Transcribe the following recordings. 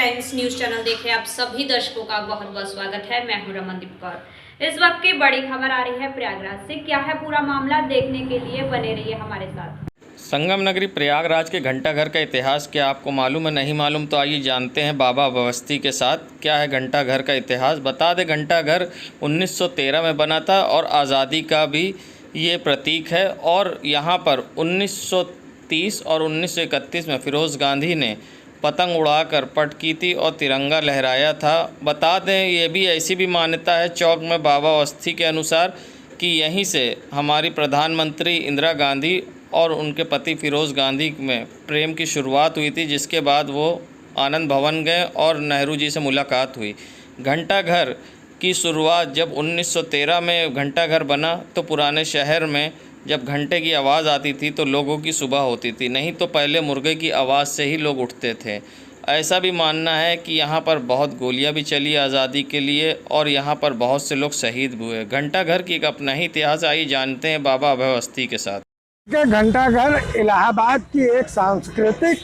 Times news channel देख रहे आप सभी दर्शकों का बहुत बहुत स्वागत है। मैं हूं रमनदीप कौर। इस वक्त की बड़ी खबर आ रही है प्रयागराज से। क्या है पूरा मामला, देखने के लिए बने रहिए हमारे साथ। संगम नगरी प्रयागराज के घंटाघर का इतिहास क्या आपको मालूम है? नहीं मालूम तो आइए जानते हैं बाबा अवस्थी के साथ। क्या है घंटाघर का इतिहास? बता दें, घंटाघर 1913 में बना था और आज़ादी का भी ये प्रतीक है। और यहाँ पर 1930 और 1931 में फिरोज़ गांधी ने पतंग उड़ाकर पट की थी और तिरंगा लहराया था। बता दें, ये भी ऐसी भी मान्यता है चौक में बाबा अवस्थी के अनुसार कि यहीं से हमारी प्रधानमंत्री इंदिरा गांधी और उनके पति फिरोज़ गांधी में प्रेम की शुरुआत हुई थी, जिसके बाद वो आनंद भवन गए और नेहरू जी से मुलाकात हुई। घंटाघर की शुरुआत जब 1913 में घंटाघर बना तो पुराने शहर में जब घंटे की आवाज़ आती थी तो लोगों की सुबह होती थी, नहीं तो पहले मुर्गे की आवाज़ से ही लोग उठते थे। ऐसा भी मानना है कि यहाँ पर बहुत गोलियां भी चली आज़ादी के लिए और यहाँ पर बहुत से लोग शहीद भी हुए। घंटाघर की एक अपना ही इतिहास आइए जानते हैं बाबा अवस्थी के साथ। घंटाघर इलाहाबाद की एक सांस्कृतिक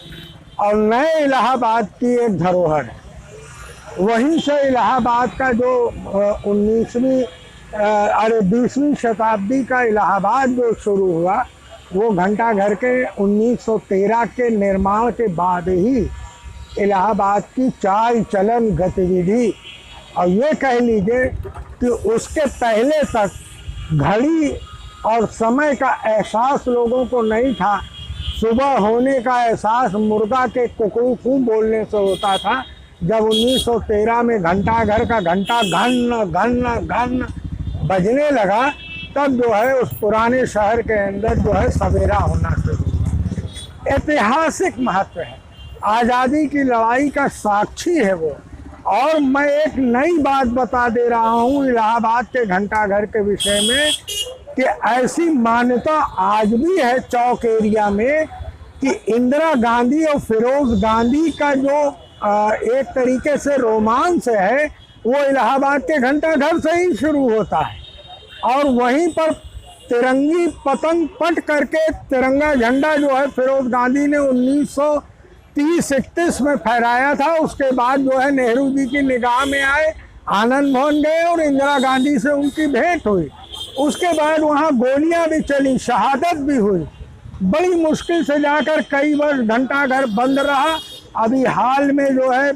और नए इलाहाबाद की एक धरोहर है। वहीं से इलाहाबाद का जो 20वीं शताब्दी का इलाहाबाद जो शुरू हुआ, वो घंटाघर के 1913 के निर्माण के बाद ही इलाहाबाद की चाल चलन गतिविधि और ये कह लीजिए कि उसके पहले तक घड़ी और समय का एहसास लोगों को नहीं था। सुबह होने का एहसास मुर्गा के कुकड़ू बोलने से होता था। जब 1913 में घंटाघर का घंटा घन घन घन बजने लगा, तब जो है उस पुराने शहर के अंदर जो है सवेरा होना शुरू हुआ। ऐतिहासिक महत्व है, आज़ादी की लड़ाई का साक्षी है वो। और मैं एक नई बात बता दे रहा हूँ इलाहाबाद के घंटाघर के विषय में कि ऐसी मान्यता आज भी है चौक एरिया में कि इंदिरा गांधी और फिरोज गांधी का जो एक तरीके से रोमांस है वो इलाहाबाद के घंटाघर से ही शुरू होता है। और वहीं पर तिरंगी पतंग पट करके तिरंगा झंडा जो है फिरोज गांधी ने 1930-31 में फहराया था। उसके बाद जो है नेहरू जी की निगाह में आए, आनंद भवन गए और इंदिरा गांधी से उनकी भेंट हुई। उसके बाद वहाँ गोलियां भी चली, शहादत भी हुई। बड़ी मुश्किल से जाकर कई वर्ष घंटाघर बंद रहा। अभी हाल में जो है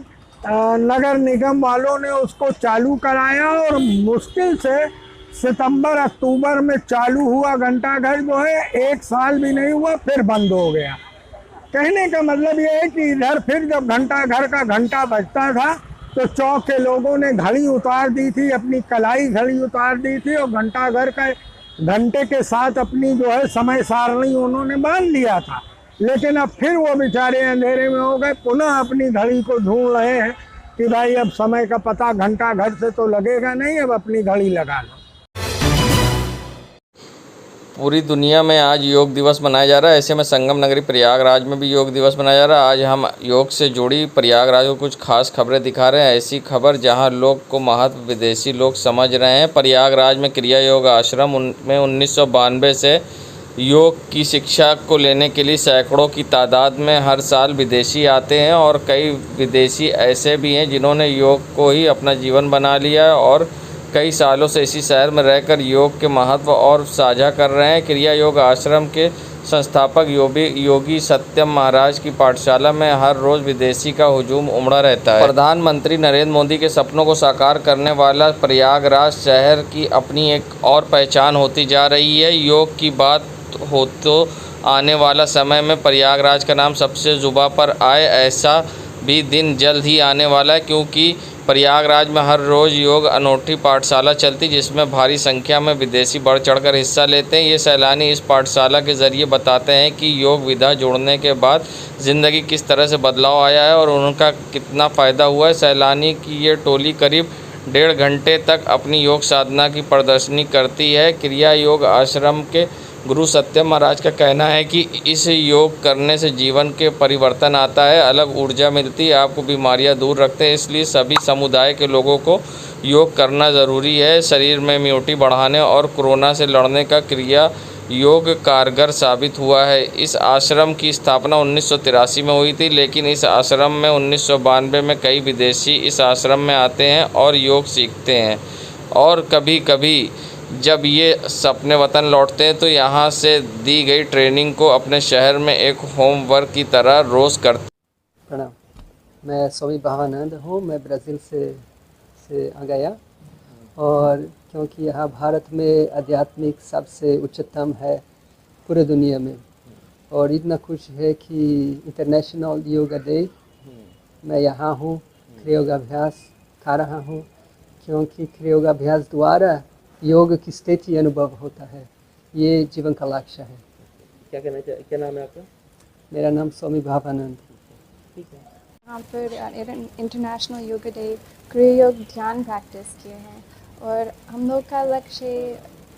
नगर निगम वालों ने उसको चालू कराया और मुश्किल से सितंबर अक्टूबर में चालू हुआ। घंटाघर जो है 1 साल भी नहीं हुआ, फिर बंद हो गया। कहने का मतलब ये है कि इधर फिर जब घंटाघर का घंटा बजता था तो चौक के लोगों ने घड़ी उतार दी थी, अपनी कलाई घड़ी उतार दी थी और घंटाघर का घंटे के साथ अपनी जो है समय सारणी उन्होंने बांध लिया था। लेकिन अब फिर वो बेचारे अंधेरे में हो गए, पुनः अपनी घड़ी को ढूंढ रहे हैं कि भाई अब समय का पता घंटाघर से तो लगेगा नहीं, अब अपनी घड़ी लगा लो। पूरी दुनिया में आज योग दिवस मनाया जा रहा है, ऐसे में संगम नगरी प्रयागराज में भी योग दिवस मनाया जा रहा है। आज हम योग से जुड़ी प्रयागराज को कुछ खास खबरें दिखा रहे हैं। ऐसी खबर जहां लोग को महत्व विदेशी लोग समझ रहे हैं। प्रयागराज में क्रिया योग आश्रम में 1992 से योग की शिक्षा को लेने के लिए सैकड़ों की तादाद में हर साल विदेशी आते हैं और कई विदेशी ऐसे भी हैं जिन्होंने योग को ही अपना जीवन बना लिया है और कई सालों से इसी शहर में रहकर योग के महत्व और साझा कर रहे हैं। क्रिया योग आश्रम के संस्थापक योगी सत्यम महाराज की पाठशाला में हर रोज़ विदेशी का हुजूम उमड़ा रहता है। प्रधानमंत्री नरेंद्र मोदी के सपनों को साकार करने वाला प्रयागराज शहर की अपनी एक और पहचान होती जा रही है। योग की बात हो तो आने वाला समय में प्रयागराज का नाम सबसे जुबां पर आए, ऐसा भी दिन जल्द ही आने वाला है, क्योंकि प्रयागराज में हर रोज़ योग अनोखी पाठशाला चलती, जिसमें भारी संख्या में विदेशी बढ़ चढ़कर हिस्सा लेते हैं। ये सैलानी इस पाठशाला के ज़रिए बताते हैं कि योग विधा जुड़ने के बाद ज़िंदगी किस तरह से बदलाव आया है और उनका कितना फ़ायदा हुआ है। सैलानी की ये टोली करीब 1.5 घंटे तक अपनी योग साधना की प्रदर्शनी करती है। क्रिया योग आश्रम के गुरु सत्यम महाराज का कहना है कि इस योग करने से जीवन के परिवर्तन आता है, अलग ऊर्जा मिलती है, आपको बीमारियां दूर रखते हैं। इसलिए सभी समुदाय के लोगों को योग करना ज़रूरी है। शरीर में इम्यूनिटी बढ़ाने और कोरोना से लड़ने का क्रिया योग कारगर साबित हुआ है। इस आश्रम की स्थापना 1983 में हुई थी, लेकिन इस आश्रम में 1992 में कई विदेशी इस आश्रम में आते हैं और योग सीखते हैं, और कभी-कभी जब ये अपने वतन लौटते हैं तो यहाँ से दी गई ट्रेनिंग को अपने शहर में एक होमवर्क की तरह रोज़ करते हैं। प्रणाम, मैं स्वामी भावानंद हूँ। मैं ब्राज़ील से आ गया, और क्योंकि यहाँ भारत में आध्यात्मिक सबसे उच्चतम है पूरे दुनिया में, और इतना खुश है कि इंटरनेशनल योगा डे मैं यहाँ हूँ, क्रियोगाभ्यास कर रहा हूँ, क्योंकि क्रियोगाभ्यास द्वारा योग की स्थिति अनुभव होता है। ये जीवन का लक्ष्य है। क्या नाम है आपका? मेरा नाम स्वामी भावानंद। ठीक है। यहाँ पर इंटरनेशनल योगा डे क्रिया योग ध्यान प्रैक्टिस किए हैं, और हम लोग का लक्ष्य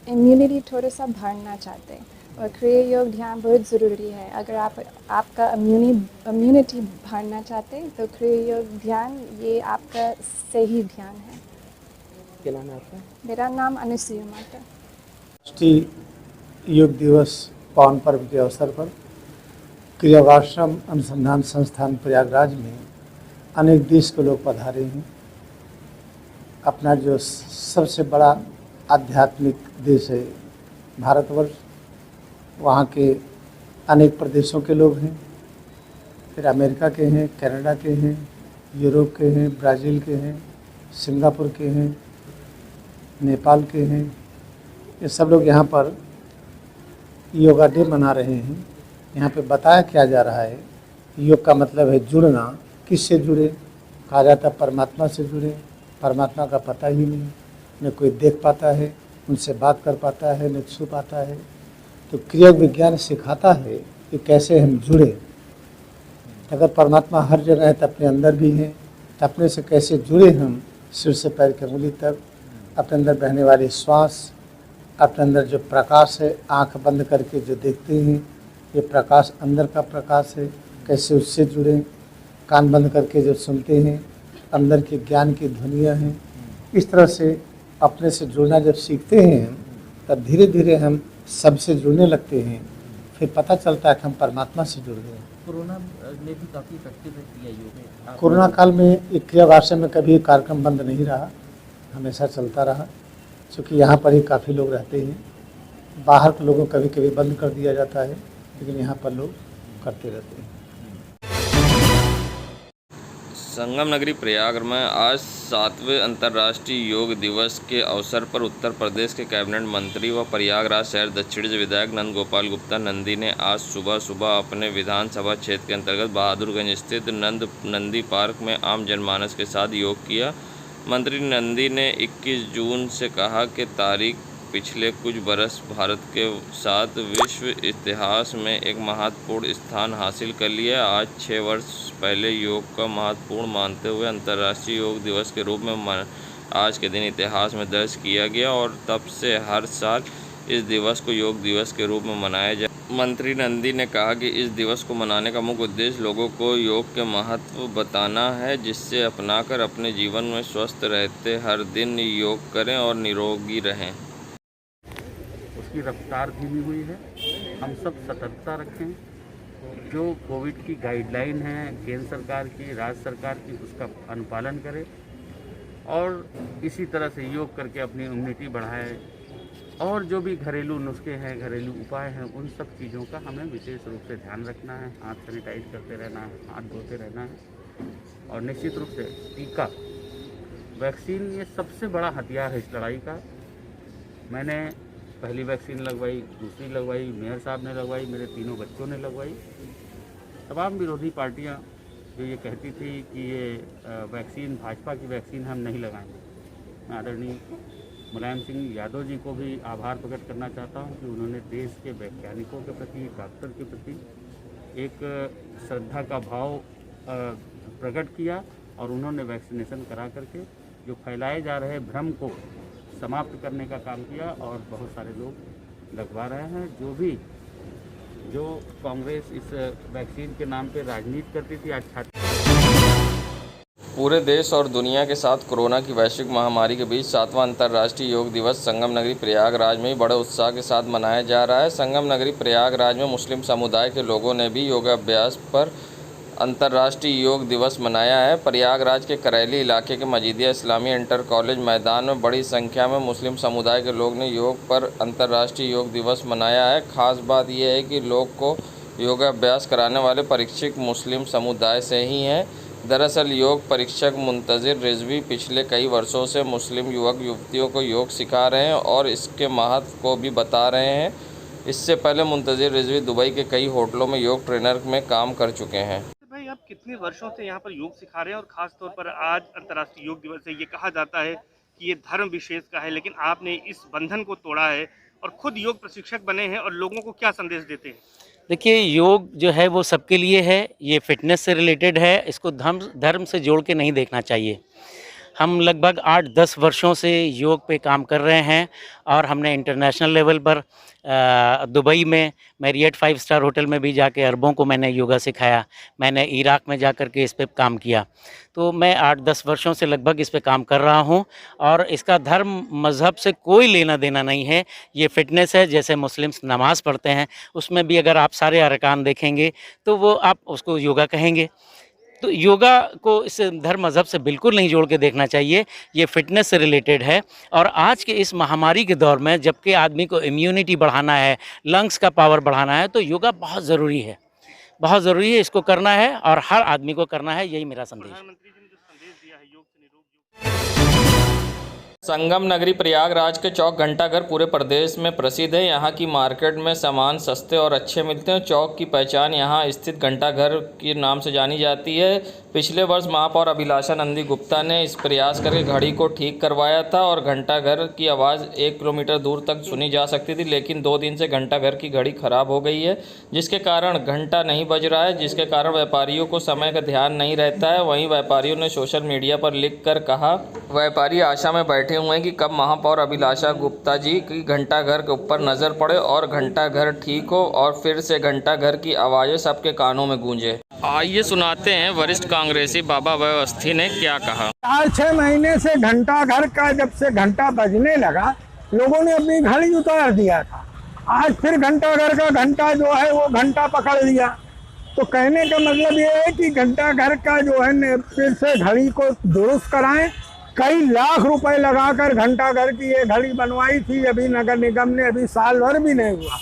इम्यूनिटी थोड़ा सा बढ़ना चाहते हैं, और क्रिया योग ध्यान बहुत ज़रूरी है। अगर आपका इम्यूनिटी बढ़ना चाहते हैं तो क्रिया योग ध्यान ये आपका सही ध्यान है। क्या नाम है आपका? मेरा नाम अनुसुया माता। राष्ट्रीय योग दिवस पावन पर्व के अवसर पर क्रियोगाश्रम अनुसंधान संस्थान प्रयागराज में अनेक देश के लोग पधारे हैं। अपना जो सबसे बड़ा आध्यात्मिक देश है भारतवर्ष, वहाँ के अनेक प्रदेशों के लोग हैं, फिर अमेरिका के हैं, कनाडा के हैं, यूरोप के हैं, ब्राज़ील के हैं, सिंगापुर के हैं, नेपाल के हैं। ये सब लोग यहाँ पर योगा डे मना रहे हैं। यहाँ पे बताया क्या जा रहा है, योग का मतलब है जुड़ना। किससे जुड़े? कहा जाता है परमात्मा से जुड़े। परमात्मा का पता ही नहीं, न कोई देख पाता है, उनसे बात कर पाता है, न छू पाता है। तो क्रिया विज्ञान सिखाता है कि कैसे हम जुड़े। अगर परमात्मा हर जगह है तो अपने अंदर भी है, तो अपने से कैसे जुड़े हम सिर से पैर की उंगली तक। अपने अंदर बहने वाली श्वास, अपने अंदर जो प्रकाश है, आंख बंद करके जो देखते हैं, ये प्रकाश अंदर का प्रकाश है, कैसे उससे जुड़ें। कान बंद करके जो सुनते हैं, अंदर के ज्ञान की ध्वनियाँ हैं। इस तरह से अपने से जुड़ना जब सीखते हैं तब धीरे धीरे हम सबसे जुड़ने लगते हैं। फिर पता चलता है कि हम परमात्मा से जुड़ गए। कोरोना ने भी काफ़ी इफेक्टिव किया योग। कोरोना काल में एक क्रियावाश्रम में कभी कार्यक्रम बंद नहीं रहा, हमेशा चलता रहा। क्योंकि यहाँ पर ही काफ़ी लोग रहते हैं। बाहर के लोगों को कभी कभी बंद कर दिया जाता है, लेकिन यहाँ पर लोग करते रहते हैं। संगम नगरी प्रयाग में आज 7वें अंतर्राष्ट्रीय योग दिवस के अवसर पर उत्तर प्रदेश के कैबिनेट मंत्री व प्रयागराज शहर दक्षिण से विधायक नंद गोपाल गुप्ता नंदी ने आज सुबह अपने विधानसभा क्षेत्र के अंतर्गत बहादुरगंज स्थित नंदी पार्क में आम जनमानस के साथ योग किया। मंत्री नंदी ने 21 जून से कहा कि तारीख पिछले कुछ बरस भारत के साथ विश्व इतिहास में एक महत्वपूर्ण स्थान हासिल कर लिया। आज 6 वर्ष पहले योग का महत्वपूर्ण मानते हुए अंतर्राष्ट्रीय योग दिवस के रूप में आज के दिन इतिहास में दर्ज किया गया, और तब से हर साल इस दिवस को योग दिवस के रूप में मनाया जाए। मंत्री नंदी ने कहा कि इस दिवस को मनाने का मुख्य उद्देश्य लोगों को योग के महत्व बताना है, जिससे अपनाकर अपने जीवन में स्वस्थ रहते हर दिन योग करें और निरोगी रहें। उसकी रफ्तार धीमी हुई है। हम सब सतर्कता रखें। जो कोविड की गाइडलाइन है केंद्र सरकार की, राज्य सरकार की, उसका अनुपालन करें, और इसी तरह से योग करके अपनी इम्यूनिटी बढ़ाएं। और जो भी घरेलू नुस्खे हैं, घरेलू उपाय हैं, उन सब चीज़ों का हमें विशेष रूप से ध्यान रखना है। हाथ सैनिटाइज करते रहना है, हाथ धोते रहना है, और निश्चित रूप से टीका, वैक्सीन ये सबसे बड़ा हथियार है इस लड़ाई का। मैंने पहली वैक्सीन लगवाई, दूसरी लगवाई, मेयर साहब ने लगवाई, मेरे तीनों बच्चों ने लगवाई। तमाम विरोधी पार्टियां जो ये कहती थी कि ये वैक्सीन भाजपा की वैक्सीन हम नहीं लगाएंगे, मैं आदरणीय मुलायम सिंह यादव जी को भी आभार प्रकट करना चाहता हूं कि उन्होंने देश के वैज्ञानिकों के प्रति, डॉक्टर के प्रति एक श्रद्धा का भाव प्रकट किया, और उन्होंने वैक्सीनेशन करा करके जो फैलाए जा रहे भ्रम को समाप्त करने का काम किया, और बहुत सारे लोग लगवा रहे हैं। जो कांग्रेस इस वैक्सीन के नाम पे राजनीति करती थी, आज पूरे देश और दुनिया के साथ कोरोना की वैश्विक महामारी के बीच 7वां अंतर्राष्ट्रीय योग दिवस संगम नगरी प्रयागराज में बड़े उत्साह के साथ मनाया जा रहा है। संगम नगरी प्रयागराज में मुस्लिम समुदाय के लोगों ने भी योगाभ्यास पर अंतर्राष्ट्रीय योग दिवस मनाया है। प्रयागराज के करैली इलाके के मजीदिया इस्लामिया इंटर कॉलेज मैदान में बड़ी संख्या में मुस्लिम समुदाय के लोग ने योग पर अंतर्राष्ट्रीय योग दिवस मनाया है। खास बात यह है कि लोग को योगाभ्यास कराने वाले परीक्षक मुस्लिम समुदाय से ही हैं। दरअसल योग परीक्षक मुंतज़िर रिजवी पिछले कई वर्षों से मुस्लिम युवक युवतियों को योग सिखा रहे हैं और इसके महत्व को भी बता रहे हैं। इससे पहले मुंतज़िर रिजवी दुबई के कई होटलों में योग ट्रेनर में काम कर चुके हैं। भाई, आप कितने वर्षों से यहाँ पर योग सिखा रहे हैं और ख़ास तौर पर आज अंतर्राष्ट्रीय योग दिवस है। ये कहा जाता है कि ये धर्म विशेष का है, लेकिन आपने इस बंधन को तोड़ा है और खुद योग प्रशिक्षक बने हैं और लोगों को क्या संदेश देते हैं? देखिए, योग जो है वो सबके लिए है, ये फिटनेस से रिलेटेड है, इसको धर्म से जोड़ के नहीं देखना चाहिए। हम लगभग 8-10 वर्षों से योग पे काम कर रहे हैं और हमने इंटरनेशनल लेवल पर दुबई में मैरियट 5 स्टार होटल में भी जाके अरबों को मैंने योगा सिखाया। मैंने इराक में जा कर के इस पे काम किया। तो मैं 8-10 वर्षों से लगभग इस पे काम कर रहा हूँ और इसका धर्म मज़हब से कोई लेना देना नहीं है। ये फ़िटनेस है। जैसे मुस्लिम्स नमाज़ पढ़ते हैं, उसमें भी अगर आप सारे अरकान देखेंगे तो वो आप उसको योगा कहेंगे। तो योगा को इस धर्म मज़हब से बिल्कुल नहीं जोड़ के देखना चाहिए। ये फ़िटनेस से रिलेटेड है और आज के इस महामारी के दौर में जबकि आदमी को इम्यूनिटी बढ़ाना है, लंग्स का पावर बढ़ाना है, तो योगा बहुत ज़रूरी है, बहुत ज़रूरी है। इसको करना है और हर आदमी को करना है, यही मेरा संदेश। प्रधानमंत्री जी ने जो संदेश दिया है योग से निरोग योग। संगम नगरी प्रयागराज के चौक घंटाघर पूरे प्रदेश में प्रसिद्ध है। यहाँ की मार्केट में सामान सस्ते और अच्छे मिलते हैं। चौक की पहचान यहाँ स्थित घंटाघर के नाम से जानी जाती है। पिछले वर्ष महापौर अभिलाषा नंदी गुप्ता ने इस प्रयास करके घड़ी को ठीक करवाया था और घंटाघर की आवाज़ 1 किलोमीटर दूर तक सुनी जा सकती थी, लेकिन 2 दिन से घंटाघर की घड़ी खराब हो गई है, जिसके कारण घंटा नहीं बज रहा है, जिसके कारण व्यापारियों को समय का ध्यान नहीं रहता है। वहीं व्यापारियों ने सोशल मीडिया पर लिख कर कहा, व्यापारी आशा में बैठे हुए हैं कि कब महापौर अभिलाषा गुप्ता जी की घंटाघर के ऊपर नज़र पड़े और घंटाघर ठीक हो और फिर से घंटाघर की आवाज़ें सबके कानों में गूंजे। आइए सुनाते हैं वरिष्ठ कांग्रेसी बाबा अवस्थी ने क्या कहा। 4-6 महीने से घंटाघर का जब से घंटा बजने लगा, लोगों ने अपनी घड़ी उतार दिया था। आज फिर घंटाघर का घंटा जो है वो घंटा पकड़ लिया। तो कहने का मतलब ये है कि घंटाघर का जो है फिर से घड़ी को दुरुस्त कराएं। कई लाख रुपए लगाकर घंटाघर की ये घड़ी बनवाई थी, अभी नगर निगम ने अभी साल भर भी नहीं हुआ।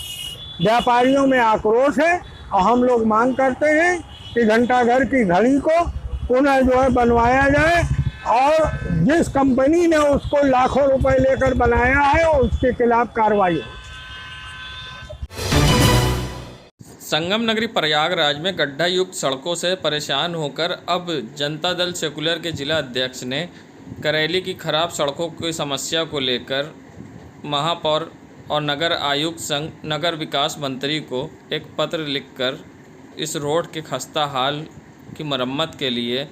व्यापारियों में आक्रोश है और हम लोग मांग करते हैं कि घंटाघर की घड़ी को पुनः जो है बनवाया जाए और जिस कंपनी ने उसको लाखों रुपए लेकर बनाया है उसके खिलाफ कार्रवाई हो। संगम नगरी प्रयागराज में गड्ढा युक्त सड़कों से परेशान होकर अब जनता दल सेकुलर के जिला अध्यक्ष ने करैली की खराब सड़कों की समस्या को लेकर महापौर और नगर आयुक्त संग नगर विकास मंत्री को एक पत्र लिखकर इस रोड के खस्ता हाल की मरम्मत के लिए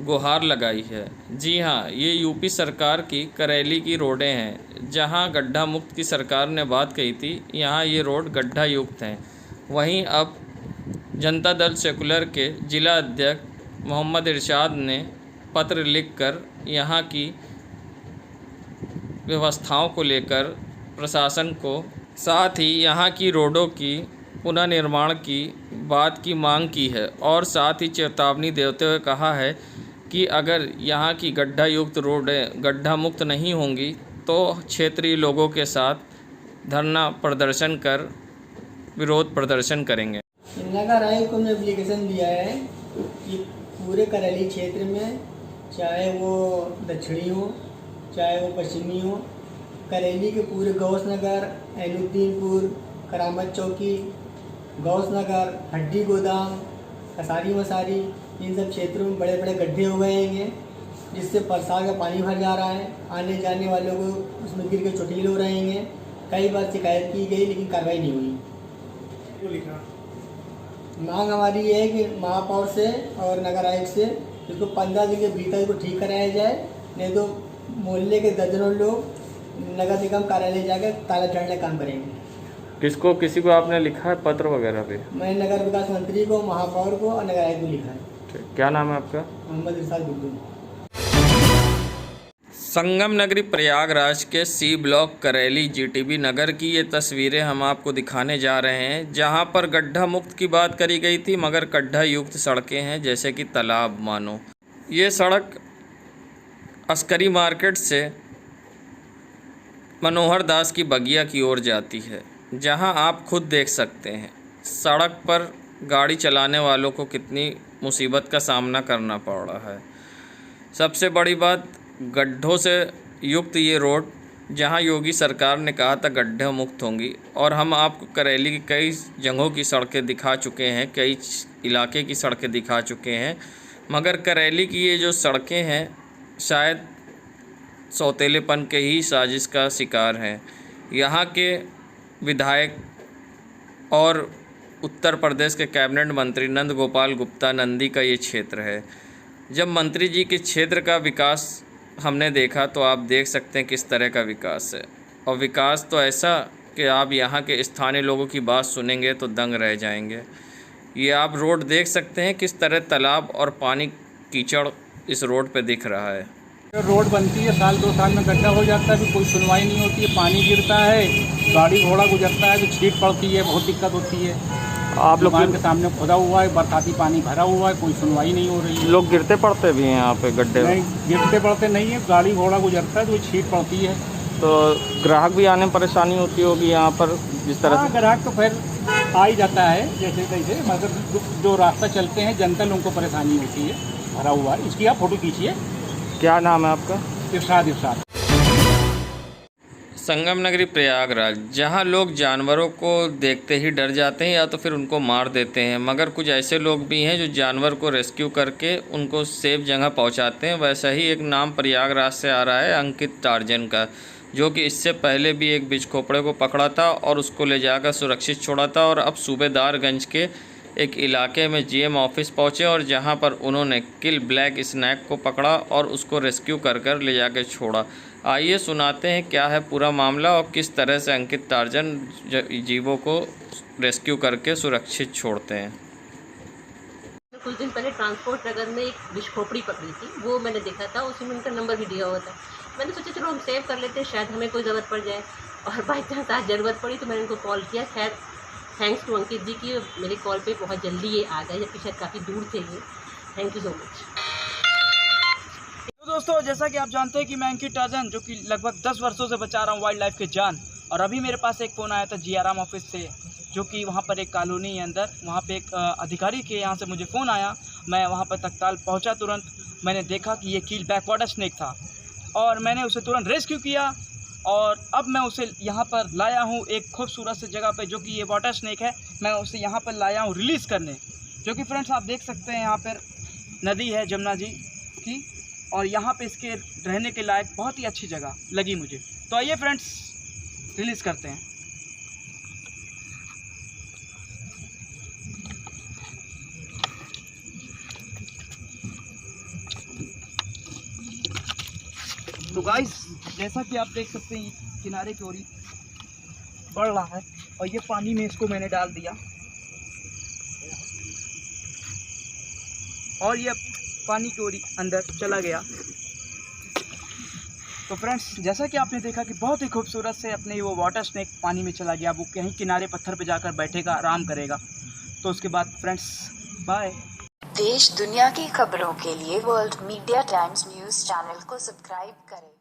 गुहार लगाई है। जी हां, ये यूपी सरकार की करैली की रोडें हैं, जहां गड्ढा मुक्त की सरकार ने बात कही थी, यहां ये रोड गड्ढा युक्त हैं। वहीं अब जनता दल सेकुलर के जिला अध्यक्ष मोहम्मद इरशाद ने पत्र लिखकर यहाँ की व्यवस्थाओं को लेकर प्रशासन को, साथ ही यहाँ की रोडों की पुनर्निर्माण की बात की मांग की है और साथ ही चेतावनी देते हुए कहा है कि अगर यहाँ की गड्ढा युक्त रोडें गड्ढा मुक्त नहीं होंगी तो क्षेत्रीय लोगों के साथ धरना प्रदर्शन कर विरोध प्रदर्शन करेंगे। नगर आयुक्त को एप्लीकेशन दिया है कि पूरे करैली क्षेत्र में, चाहे वो दक्षिणी हो चाहे वो पश्चिमी हो, करैली के पूरे गौस नगर, एलुद्दीनपुर, करामत चौकी, गौस नगर, हड्डी गोदाम, कसारी मसारी, इन सब क्षेत्रों में बड़े बड़े गड्ढे हो गए हैं, जिससे बरसात का पानी भर जा रहा है। आने जाने वालों को उसमें गिर के चोटिल हो रहे हैं। कई बार शिकायत की गई लेकिन कार्रवाई नहीं हुई। मांग हमारी ये है कि महापौर से और नगर आयुक्त से इसको 15 दिन के भीतर इसको ठीक कराया जाए, नहीं तो मोहल्ले के दर्जनों लोग नगर निगम कार्यालय जाकर ताला झाड़ने का काम करेंगे। किसी को आपने लिखा है पत्र वगैरह पे? मैंने नगर विकास मंत्री को, महापौर को और नगर आयुक्त को लिखा है। ठीक, क्या नाम है आपका? मोहम्मद इरशाद गुड्डू। संगम नगरी प्रयागराज के सी ब्लॉक करेली जीटीबी नगर की ये तस्वीरें हम आपको दिखाने जा रहे हैं, जहां पर गड्ढा मुक्त की बात करी गई थी मगर गड्ढा युक्त सड़कें हैं, जैसे कि तालाब मानो। ये सड़क अस्करी मार्केट से मनोहर दास की बगिया की ओर जाती है, जहां आप खुद देख सकते हैं सड़क पर गाड़ी चलाने वालों को कितनी मुसीबत का सामना करना पड़ रहा है। सबसे बड़ी बात, गड्ढों से युक्त ये रोड, जहां योगी सरकार ने कहा था गड्ढे मुक्त होंगी, और हम आपको करेली की कई जगहों की सड़कें दिखा चुके हैं, कई इलाके की सड़कें दिखा चुके हैं, मगर करेली की ये जो सड़कें हैं शायद सौतेलेपन के ही साजिश का शिकार हैं। यहाँ के विधायक और उत्तर प्रदेश के कैबिनेट मंत्री नंद गोपाल गुप्ता नंदी का ये क्षेत्र है। जब मंत्री जी के क्षेत्र का विकास हमने देखा तो आप देख सकते हैं किस तरह का विकास है, और विकास तो ऐसा कि आप यहाँ के स्थानीय लोगों की बात सुनेंगे तो दंग रह जाएंगे। ये आप रोड देख सकते हैं किस तरह तालाब और पानी कीचड़ इस रोड पे दिख रहा है। रोड बनती है, साल 2 साल में गड्ढा हो जाता है, कोई सुनवाई नहीं होती है, पानी गिरता है, गाड़ी घोड़ा गुजरता है तो छीट पड़ती है, बहुत दिक्कत होती है। आप लोग के सामने खुदा हुआ है, बरसाती पानी भरा हुआ है, कोई सुनवाई नहीं हो रही है। लोग गिरते पड़ते भी हैं यहाँ पे गड्ढे? नहीं, गिरते पड़ते नहीं है, गाड़ी घोड़ा गुजरता है तो छीट पड़ती है। तो ग्राहक भी आने में परेशानी होती होगी यहाँ पर जिस तरह से? ग्राहक तो फिर आ ही जाता है जैसे तैसे, मगर जो रास्ता चलते हैं जनता लोगों को परेशानी होती है, भरा हुआ है। इसकी आप फोटो खींचिए। क्या नाम है आपका? इरशाद। संगम नगरी प्रयागराज, जहां लोग जानवरों को देखते ही डर जाते हैं या तो फिर उनको मार देते हैं, मगर कुछ ऐसे लोग भी हैं जो जानवर को रेस्क्यू करके उनको सेफ जगह पहुंचाते हैं। वैसा ही एक नाम प्रयागराज से आ रहा है अंकित टार्जन का, जो कि इससे पहले भी एक बिचखोपड़े को पकड़ा था और उसको ले जाकर सुरक्षित छोड़ा था, और अब सूबेदारगंज के एक इलाके में जीएम ऑफिस पहुंचे और जहां पर उन्होंने किल ब्लैक स्नैक को पकड़ा और उसको रेस्क्यू कर ले जाकर छोड़ा। आइए सुनाते हैं क्या है पूरा मामला और किस तरह से अंकित टार्जन जीवों को रेस्क्यू करके सुरक्षित छोड़ते हैं। कुछ दिन पहले ट्रांसपोर्ट नगर में एक बिचखोपड़ी पकड़ी थी, वो मैंने देखा था, उसमें उनका नंबर भी दिया हुआ था। मैंने सोचा चलो हम सेव कर लेते हैं, शायद हमें कोई ज़रूरत पड़ जाए, और बाई चांस आज ज़रूरत पड़ी तो मैंने उनको कॉल किया। खैर थैंक्स टू अंकित जी की मेरे कॉल पे बहुत जल्दी ये आ गए, जबकि शायद काफ़ी दूर थे ये। Thank you so much. तो दोस्तों, जैसा कि आप जानते हैं कि मैं अंकित टार्जन, जो कि लगभग 10 वर्षों से बचा रहा हूँ वाइल्ड लाइफ के जान, और अभी मेरे पास एक फ़ोन आया था जीआरएम ऑफिस से, जो कि वहाँ पर एक कॉलोनी है अंदर, वहाँ पे एक अधिकारी के यहाँ से मुझे फ़ोन आया। मैं वहाँ पर तत्काल पहुँचा। तुरंत मैंने देखा कि ये कील बैक वाटर स्नेक था और मैंने उसे तुरंत रेस्क्यू किया, और अब मैं उसे यहाँ पर लाया हूँ एक खूबसूरत सी जगह पे, जो कि ये वाटर स्नेक है। मैं उसे यहाँ पर लाया हूँ रिलीज़ करने, जो कि फ्रेंड्स आप देख सकते हैं यहाँ पर नदी है जमुना जी की, और यहाँ पे इसके रहने के लायक बहुत ही अच्छी जगह लगी मुझे। तो आइए फ्रेंड्स रिलीज़ करते हैं। तो गाइस, जैसा कि आप देख सकते हैं किनारे की ओर बढ़ रहा है, और ये पानी में इसको मैंने डाल दिया, और ये पानी की ओर अंदर चला गया। तो फ्रेंड्स, जैसा कि आपने देखा कि बहुत ही खूबसूरत से अपने वो वाटर स्नेक पानी में चला गया। वो कहीं किनारे पत्थर पे जाकर बैठेगा, आराम करेगा। तो उसके बाद फ्रेंड्स बाय। देश दुनिया की खबरों के लिए world media times news channel को सब्सक्राइब करें।